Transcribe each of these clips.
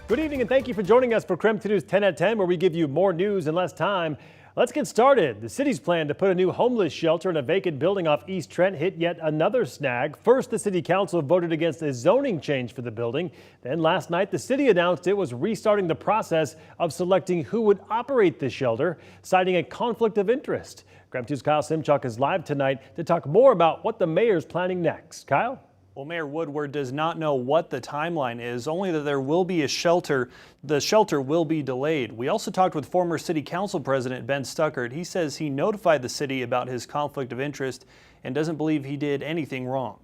Good evening and thank you for joining us for KREM 2 News 10 at 10, where we give you more news in less time. Let's get started. The city's plan to put a new homeless shelter in a vacant building off East Trent hit yet another snag. First, the city council voted against a zoning change for the building. Then last night, the city announced it was restarting the process of selecting who would operate the shelter, citing a conflict of interest. KREM 2's Kyle Simchuk is live tonight to talk more about what the mayor's planning next. Kyle? Well, Mayor Woodward does not know what the timeline is, only that there will be a shelter. The shelter will be delayed. We also talked with former City Council President Ben Stuckert. He says he notified the city about his conflict of interest and doesn't believe he did anything wrong.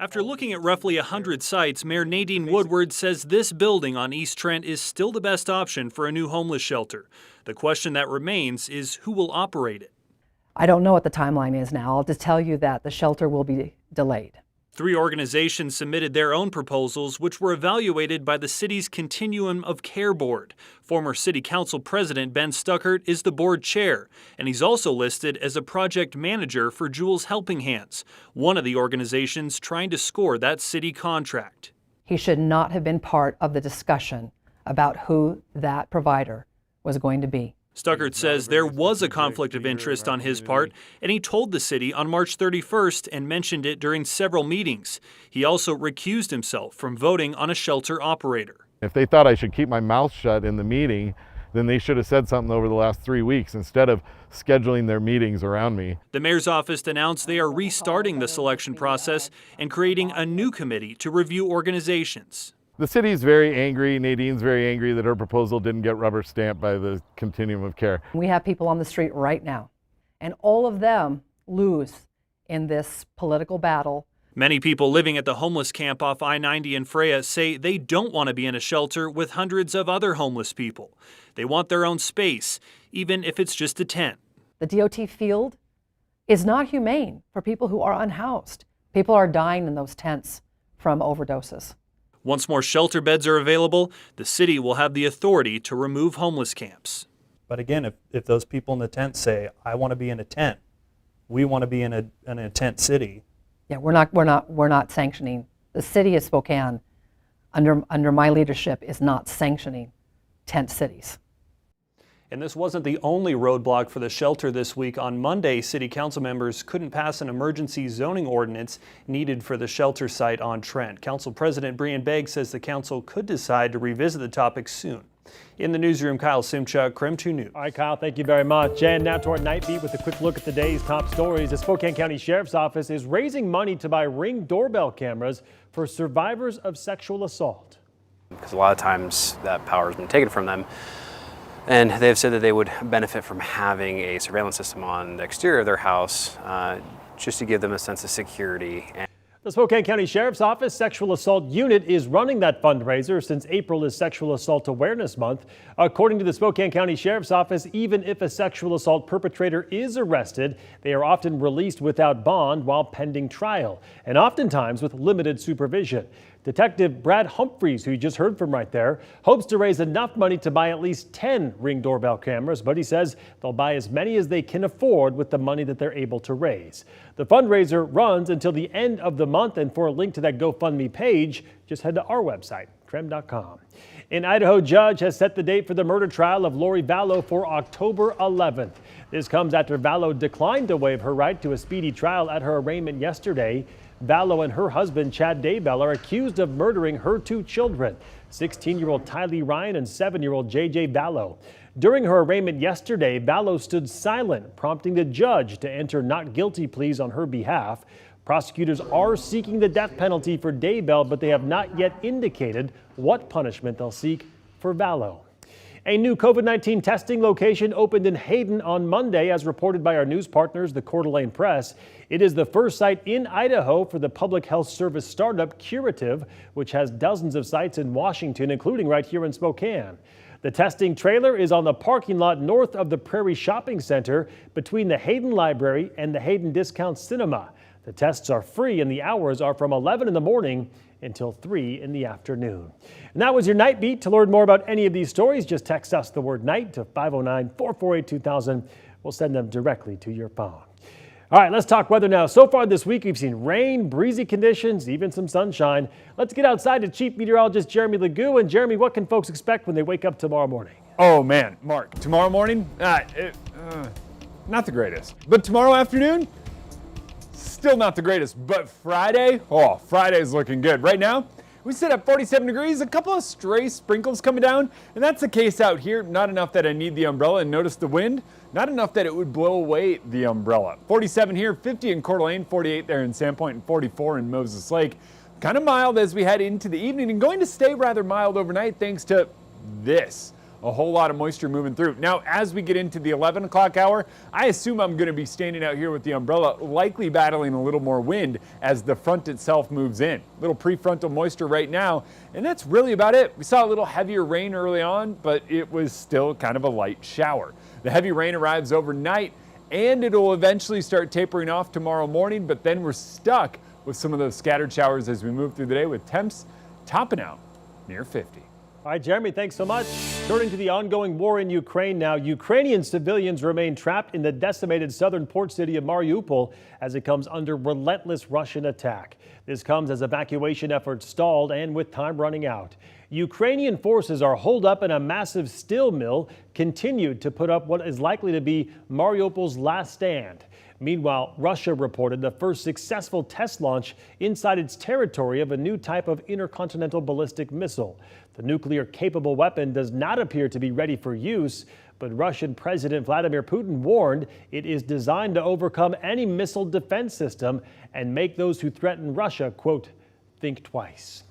After looking at roughly 100 sites, Mayor Nadine Woodward says this building on East Trent is still the best option for a new homeless shelter. The question that remains is who will operate it. I don't know what the timeline is now. I'll just tell you that the shelter will be delayed. 3 organizations submitted their own proposals, which were evaluated by the city's Continuum of Care Board. Former City Council President Ben Stuckert is the board chair, and he's also listed as a project manager for Jules Helping Hands, one of the organizations trying to score that city contract. He should not have been part of the discussion about who that provider was going to be. Stuckert says there was a conflict of interest on his part, and he told the city on March 31st and mentioned it during several meetings. He also recused himself from voting on a shelter operator. If they thought I should keep my mouth shut in the meeting, then they should have said something over the last 3 weeks instead of scheduling their meetings around me. The mayor's office announced they are restarting the selection process and creating a new committee to review organizations. The city's very angry. Nadine's very angry that her proposal didn't get rubber stamped by the Continuum of Care. We have people on the street right now, and all of them lose in this political battle. Many people living at the homeless camp off I-90 in Freya say they don't want to be in a shelter with hundreds of other homeless people. They want their own space, even if it's just a tent. The DOT field is not humane for people who are unhoused. People are dying in those tents from overdoses. Once more shelter beds are available, the city will have the authority to remove homeless camps. But again, if those people in the tent say, I want to be in a tent, we want to be in a tent city. Yeah, we're not sanctioning. The city of Spokane, under my leadership, is not sanctioning tent cities. And this wasn't the only roadblock for the shelter this week. On Monday, city council members couldn't pass an emergency zoning ordinance needed for the shelter site on Trent. Council President Brian Begg says the council could decide to revisit the topic soon. In the newsroom, Kyle Simchuk, KREM 2 News. All right, Kyle, thank you very much. And now to our night beat with a quick look at the day's top stories. The Spokane County Sheriff's Office is raising money to buy Ring doorbell cameras for survivors of sexual assault. Because a lot of times that power has been taken from them. And they've said that they would benefit from having a surveillance system on the exterior of their house just to give them a sense of security. The Spokane County Sheriff's Office Sexual Assault Unit is running that fundraiser since April is Sexual Assault Awareness Month. According to the Spokane County Sheriff's Office, even if a sexual assault perpetrator is arrested, they are often released without bond while pending trial, and oftentimes with limited supervision. Detective Brad Humphreys, who you just heard from right there, hopes to raise enough money to buy at least 10 Ring doorbell cameras, but he says they'll buy as many as they can afford with the money that they're able to raise. The fundraiser runs until the end of the month, and for a link to that GoFundMe page, just head to our website, krem.com. An Idaho judge has set the date for the murder trial of Lori Vallow for October 11th. This comes after Vallow declined to waive her right to a speedy trial at her arraignment yesterday. Vallow and her husband, Chad Daybell, are accused of murdering her 2 children, 16-year-old Tylee Ryan and 7-year-old JJ Vallow. During her arraignment yesterday, Vallow stood silent, prompting the judge to enter not guilty pleas on her behalf. Prosecutors are seeking the death penalty for Daybell, but they have not yet indicated what punishment they'll seek for Vallow. A new COVID-19 testing location opened in Hayden on Monday, as reported by our news partners, the Coeur d'Alene Press. It is the first site in Idaho for the public health service startup Curative, which has dozens of sites in Washington, including right here in Spokane. The testing trailer is on the parking lot north of the Prairie Shopping Center between the Hayden Library and the Hayden Discount Cinema. The tests are free and the hours are from 11 in the morning until 3 in the afternoon. And that was your Night Beat. To learn more about any of these stories, just text us the word night to 509-448-2000. We'll send them directly to your phone. All right, let's talk weather now. So far this week, we've seen rain, breezy conditions, even some sunshine. Let's get outside to Chief Meteorologist Jeremy Legoo. And Jeremy, what can folks expect when they wake up tomorrow morning? Oh man, Mark, tomorrow morning, not the greatest. But tomorrow afternoon, still not the greatest. But Friday, Friday's looking good. Right now, we sit at 47 degrees, a couple of stray sprinkles coming down, and that's the case out here. Not enough that I need the umbrella, and notice the wind, not enough that it would blow away the umbrella. 47 here, 50 in Coeur d'Alene, 48 there in Sandpoint, and 44 in Moses Lake. Kind of mild as we head into the evening, and going to stay rather mild overnight thanks to this. A whole lot of moisture moving through. Now, as we get into the 11 o'clock hour, I assume I'm going to be standing out here with the umbrella, likely battling a little more wind as the front itself moves in. Little prefrontal moisture right now, and that's really about it. We saw a little heavier rain early on, but it was still kind of a light shower. The heavy rain arrives overnight, and it'll eventually start tapering off tomorrow morning, but then we're stuck with some of those scattered showers as we move through the day, with temps topping out near 50. All right, Jeremy, thanks so much. Turning to the ongoing war in Ukraine now, Ukrainian civilians remain trapped in the decimated southern port city of Mariupol as it comes under relentless Russian attack. This comes as evacuation efforts stalled and with time running out. Ukrainian forces are holed up in a massive steel mill, continued to put up what is likely to be Mariupol's last stand. Meanwhile, Russia reported the first successful test launch inside its territory of a new type of intercontinental ballistic missile. The nuclear-capable weapon does not appear to be ready for use, but Russian President Vladimir Putin warned it is designed to overcome any missile defense system and make those who threaten Russia, quote, think twice.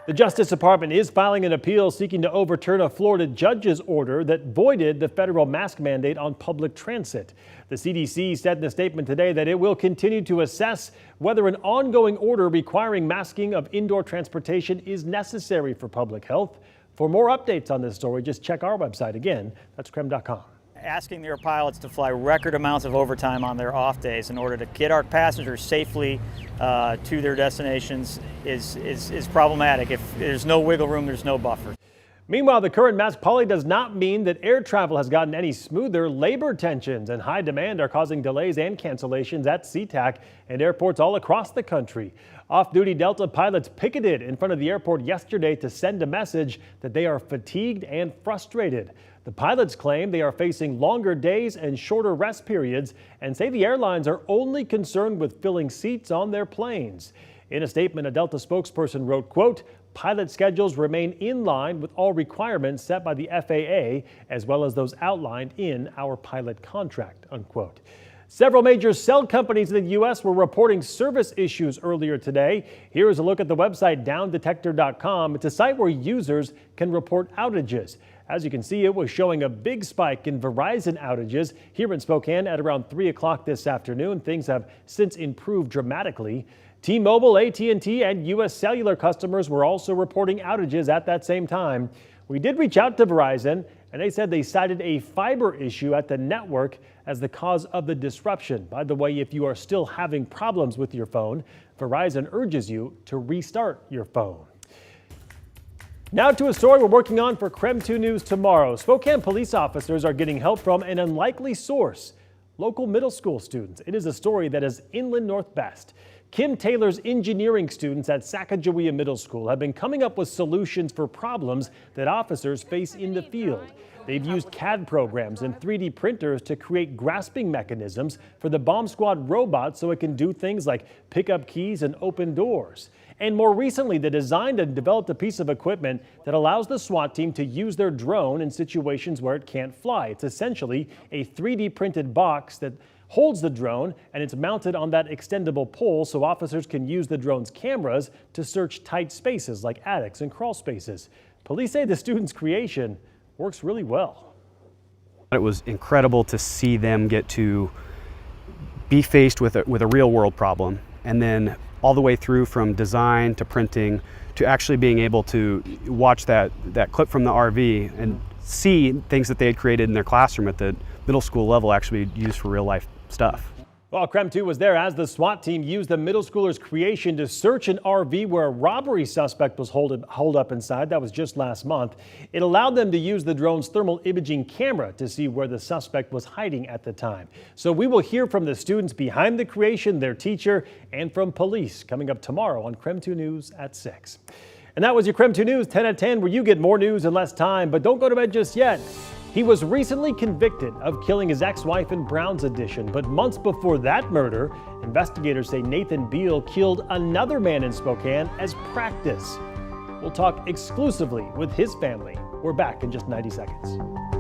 The Justice Department is filing an appeal seeking to overturn a Florida judge's order that voided the federal mask mandate on public transit. The CDC said in a statement today that it will continue to assess whether an ongoing order requiring masking of indoor transportation is necessary for public health. For more updates on this story, just check our website. Again, that's KREM.com. Asking their pilots to fly record amounts of overtime on their off days in order to get our passengers safely to their destinations is problematic. If there's no wiggle room, there's no buffer. Meanwhile, the current mask policy does not mean that air travel has gotten any smoother. Labor tensions and high demand are causing delays and cancellations at SeaTac and airports all across the country. Off-duty Delta pilots picketed in front of the airport yesterday to send a message that they are fatigued and frustrated. The pilots claim they are facing longer days and shorter rest periods and say the airlines are only concerned with filling seats on their planes. In a statement, a Delta spokesperson wrote, quote, pilot schedules remain in line with all requirements set by the FAA, as well as those outlined in our pilot contract, unquote. Several major cell companies in the U.S. were reporting service issues earlier today. Here is a look at the website downdetector.com. It's a site where users can report outages. As you can see, it was showing a big spike in Verizon outages here in Spokane at around 3 o'clock this afternoon. Things have since improved dramatically. T-Mobile, AT&T, and U.S. Cellular customers were also reporting outages at that same time. We did reach out to Verizon, and they said they cited a fiber issue at the network as the cause of the disruption. By the way, if you are still having problems with your phone, Verizon urges you to restart your phone. Now to a story we're working on for KREM 2 News tomorrow. Spokane police officers are getting help from an unlikely source, local middle school students. It is a story that is Inland North Best. Kim Taylor's engineering students at Sacagawea Middle School have been coming up with solutions for problems that officers face in the field. They've used CAD programs and 3D printers to create grasping mechanisms for the bomb squad robot so it can do things like pick up keys and open doors. And more recently, they designed and developed a piece of equipment that allows the SWAT team to use their drone in situations where it can't fly. It's essentially a 3D printed box that holds the drone, and it's mounted on that extendable pole so officers can use the drone's cameras to search tight spaces like attics and crawl spaces. Police say the students' creation works really well. It was incredible to see them get to be faced with a real world problem, and then all the way through from design to printing to actually being able to watch that clip from the RV and see things that they had created in their classroom at the middle school level actually used for real life stuff. Well, KREM 2 was there as the SWAT team used the middle schooler's creation to search an RV where a robbery suspect was holed up inside. That was just last month. It allowed them to use the drone's thermal imaging camera to see where the suspect was hiding at the time. So we will hear from the students behind the creation, their teacher, and from police coming up tomorrow on KREM 2 News at 6. And that was your KREM 2 News 10 at 10, where you get more news in less time. But don't go to bed just yet. He was recently convicted of killing his ex-wife in Brown's Addition, but months before that murder, investigators say Nathan Beal killed another man in Spokane as practice. We'll talk exclusively with his family. We're back in just 90 seconds.